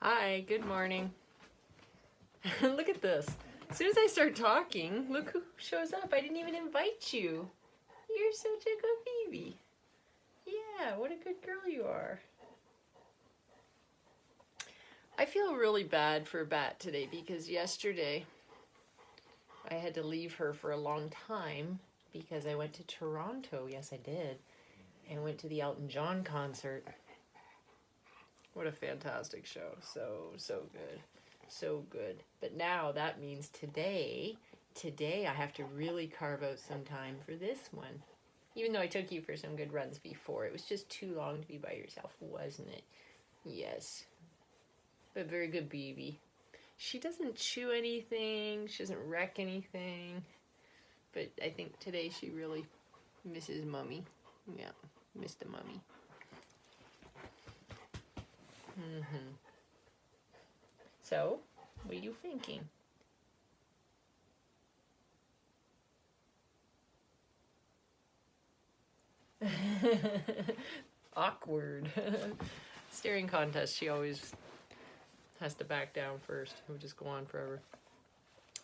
Hi, good morning. Look at this. As soon as I start talking, look who shows up. I didn't even invite you. You're such a good baby. Yeah, what a good girl you are. I feel really bad for Bat today because yesterday I had to leave her for a long time because I went to Toronto. Yes, I did. And went to the Elton John concert. What a fantastic show. So good. So good. But now that means today I have to really carve out some time for this one. Even though I took you for some good runs before, it was just too long to be by yourself, wasn't it? Yes. But very good baby. She doesn't chew anything, she doesn't wreck anything. But I think today she really misses Mummy. Yeah, missed the Mummy. So, what are you thinking? Awkward. Staring contest, she always has to back down first. It would just go on forever.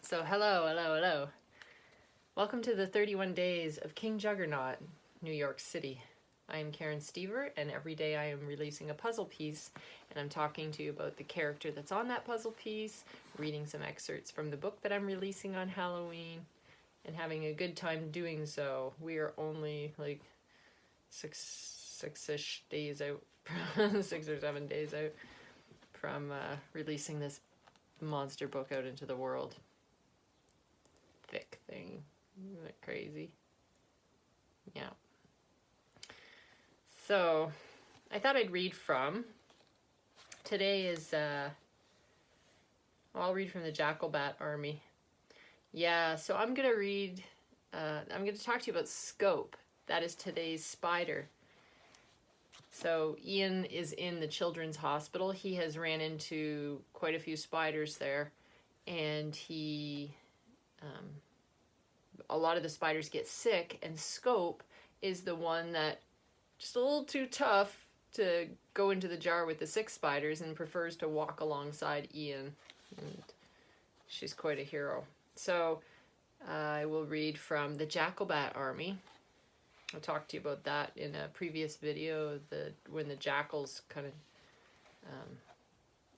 So, hello. Welcome to the 31 Days of King Juggernaut, New York City. I am Karen Stever, and every day I am releasing a puzzle piece, and I'm talking to you about the character that's on that puzzle piece, reading some excerpts from the book that I'm releasing on Halloween, and having a good time doing so. We are only like six-ish days out, 6 or 7 days out from releasing this monster book out into the world. Thick thing. Isn't that crazy? Yeah. So, I thought I'd read from, today is, I'll read from the Jackalbat Army. Yeah, so I'm going to read, I'm going to talk to you about Scope. That is today's spider. So, Ian is in the children's hospital. He has ran into quite a few spiders there, and a lot of the spiders get sick, and Scope is the one that just a little too tough to go into the jar with the 6 spiders and prefers to walk alongside Ian. And she's quite a hero. So I will read from the Jackalbat Army. I talked to you about that in a previous video, when the jackals kind of...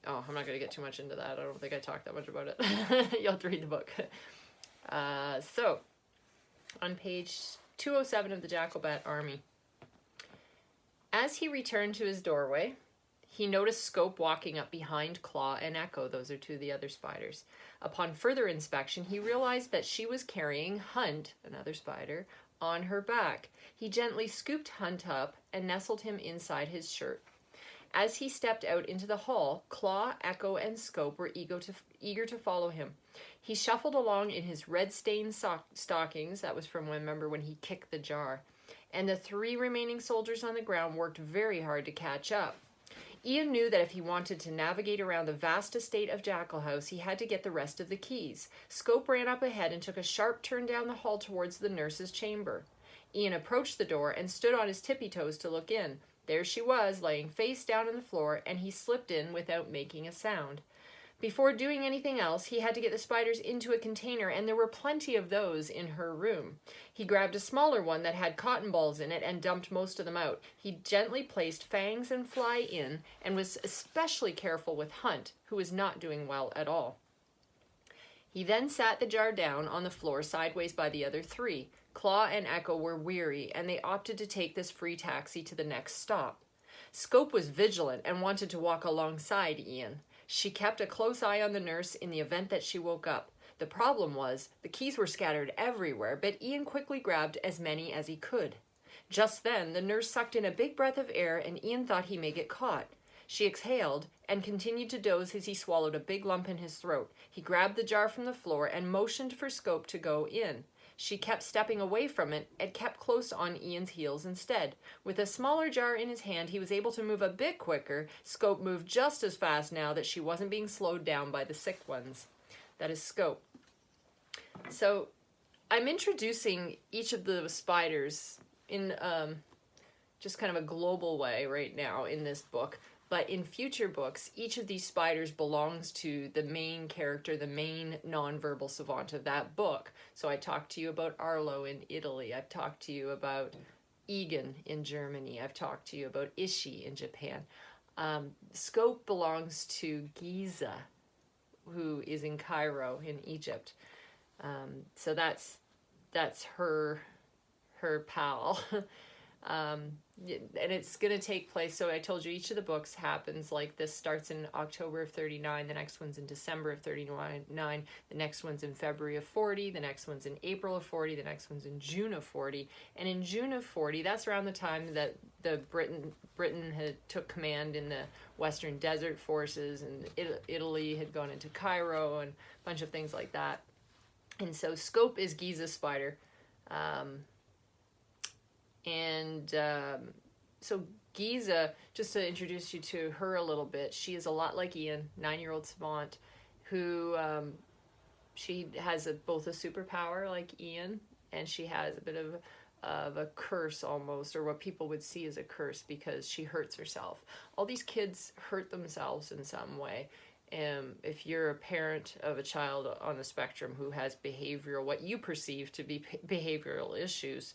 oh, I'm not going to get too much into that. I don't think I talked that much about it. You'll have to read the book. So, on page 207 of the Jackalbat Army. As he returned to his doorway, he noticed Scope walking up behind Claw and Echo. Those are 2 of the other spiders. Upon further inspection, he realized that she was carrying Hunt, another spider, on her back. He gently scooped Hunt up and nestled him inside his shirt. As he stepped out into the hall, Claw, Echo, and Scope were eager to follow him. He shuffled along in his red-stained stockings. That was from when he kicked the jar. And the 3 remaining soldiers on the ground worked very hard to catch up. Ian knew that if he wanted to navigate around the vast estate of Jackal House, he had to get the rest of the keys. Scope ran up ahead and took a sharp turn down the hall towards the nurse's chamber. Ian approached the door and stood on his tippy toes to look in. There she was, laying face down on the floor, and he slipped in without making a sound. Before doing anything else, he had to get the spiders into a container, and there were plenty of those in her room. He grabbed a smaller one that had cotton balls in it and dumped most of them out. He gently placed Fangs and Fly in, and was especially careful with Hunt, who was not doing well at all. He then sat the jar down on the floor sideways by the other 3. Claw and Echo were weary, and they opted to take this free taxi to the next stop. Scope was vigilant and wanted to walk alongside Ian. She kept a close eye on the nurse in the event that she woke up. The problem was, the keys were scattered everywhere, but Ian quickly grabbed as many as he could. Just then, the nurse sucked in a big breath of air, and Ian thought he may get caught. She exhaled and continued to doze as he swallowed a big lump in his throat. He grabbed the jar from the floor and motioned for Scope to go in. She kept stepping away from it and kept close on Ian's heels instead. With a smaller jar in his hand, he was able to move a bit quicker. Scope moved just as fast now that she wasn't being slowed down by the sick ones. That is Scope. So, I'm introducing each of the spiders in just kind of a global way right now in this book. But in future books, each of these spiders belongs to the main character, the main nonverbal savant of that book. So I talked to you about Arlo in Italy. I've talked to you about Egan in Germany. I've talked to you about Ishi in Japan. Scope belongs to Giza, who is in Cairo in Egypt. So that's her pal. And it's going to take place, so I told you each of the books happens like this, starts in October of 39, the next one's in December of 39, the next one's in February of 40, the next one's in April of 40, the next one's in June of 40, and in June of 40, that's around the time that Britain had took command in the Western Desert Forces, and Italy had gone into Cairo, and a bunch of things like that. And so Scope is Giza's spider. So Giza, just to introduce you to her a little bit, she is a lot like Ian, 9-year-old savant, who she has both a superpower like Ian, and she has a bit of a curse almost, or what people would see as a curse, because she hurts herself. All these kids hurt themselves in some way. If you're a parent of a child on the spectrum who has what you perceive to be behavioral issues,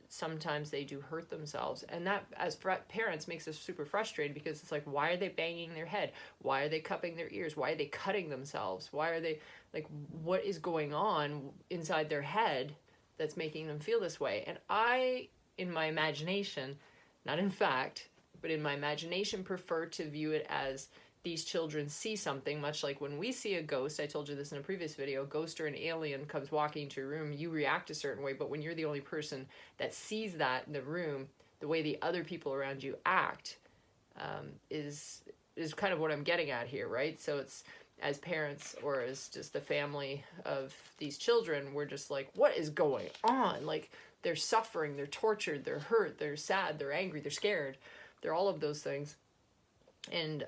sometimes they do hurt themselves, and that as parents makes us super frustrated, because it's like, why are they banging their head? Why are they cupping their ears? Why are they cutting themselves? Why are they, like, what is going on inside their head that's making them feel this way? And I, in my imagination, not in fact, but in my imagination, prefer to view it as these children see something, much like when we see a ghost. I told you this in a previous video. A ghost or an alien comes walking into your room, you react a certain way, but when you're the only person that sees that in the room, the way the other people around you act is kind of what I'm getting at here, right? So it's, as parents or as just the family of these children, we're just like, what is going on? Like, they're suffering, they're tortured, they're hurt, they're sad, they're angry, they're scared. They're all of those things. And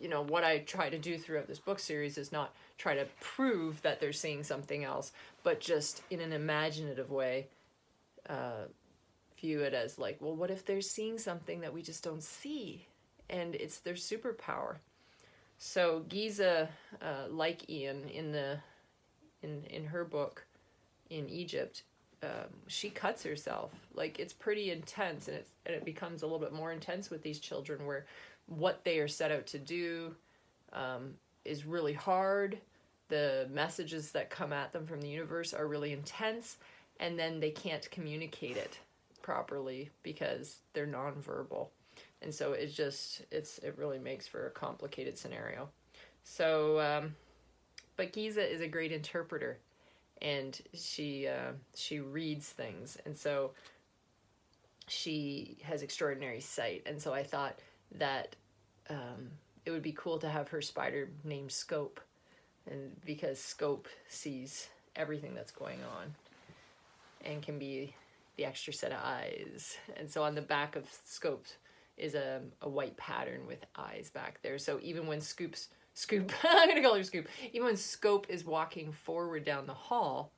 you know, what I try to do throughout this book series is not try to prove that they're seeing something else, but just in an imaginative way, view it as like, well, what if they're seeing something that we just don't see? And it's their superpower. So Giza, like Ian in her book in Egypt, she cuts herself. Like, it's pretty intense, and it becomes a little bit more intense with these children, where what they are set out to do is really hard. The messages that come at them from the universe are really intense, and then they can't communicate it properly because they're nonverbal. And so it really makes for a complicated scenario. So, but Giza is a great interpreter, and she reads things, and so she has extraordinary sight. And so I thought that it would be cool to have her spider named Scope, and because Scope sees everything that's going on and can be the extra set of eyes. And so on the back of Scope is a white pattern with eyes back there. So even when I'm gonna call her Scoop. Even when Scope is walking forward down the hall,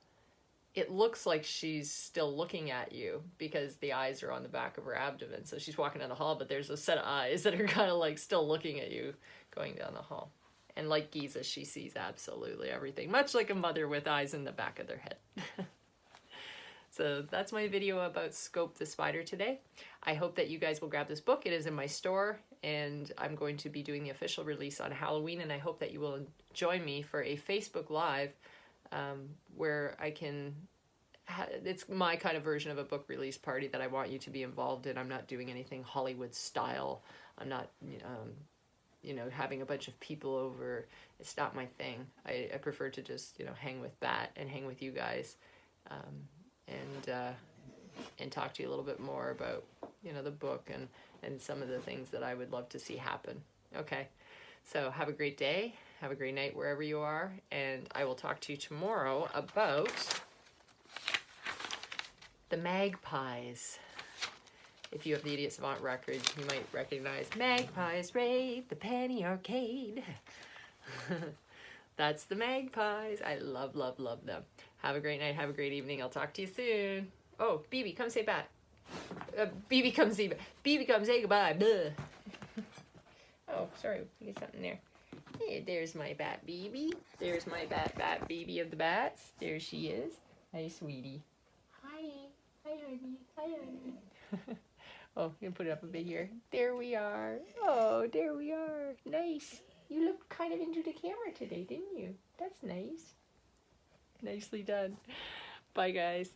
it looks like she's still looking at you because the eyes are on the back of her abdomen. So she's walking down the hall, but there's a set of eyes that are kind of like still looking at you going down the hall. And like Giza, she sees absolutely everything, much like a mother with eyes in the back of their head. So that's my video about Scope the spider today. I hope that you guys will grab this book. It is in my store, and I'm going to be doing the official release on Halloween, and I hope that you will join me for a Facebook Live where I can... It's my kind of version of a book release party that I want you to be involved in. I'm not doing anything Hollywood style. I'm not, having a bunch of people over. It's not my thing. I prefer to just, hang with Bat and hang with you guys. And talk to you a little bit more about, the book and some of the things that I would love to see happen. Okay, so have a great day, have a great night wherever you are, and I will talk to you tomorrow about the magpies. If you have the Idiot Savant record, you might recognize Magpies Raid the Penny Arcade. That's the magpies. I love, love, love them. Have a great night. Have a great evening. I'll talk to you soon. Oh, BB, come say Bat. B becomes A. B becomes A. Goodbye. Blah. Oh, sorry. We get something there. Hey, there's my bat baby. There's my bat baby of the bats. There she is. Hi, sweetie. Hi. Hi, honey. Hi, honey. Oh, you can put it up a bit here. There we are. Oh, there we are. Nice. You looked kind of into the camera today, didn't you? That's nice. Nicely done. Bye, guys.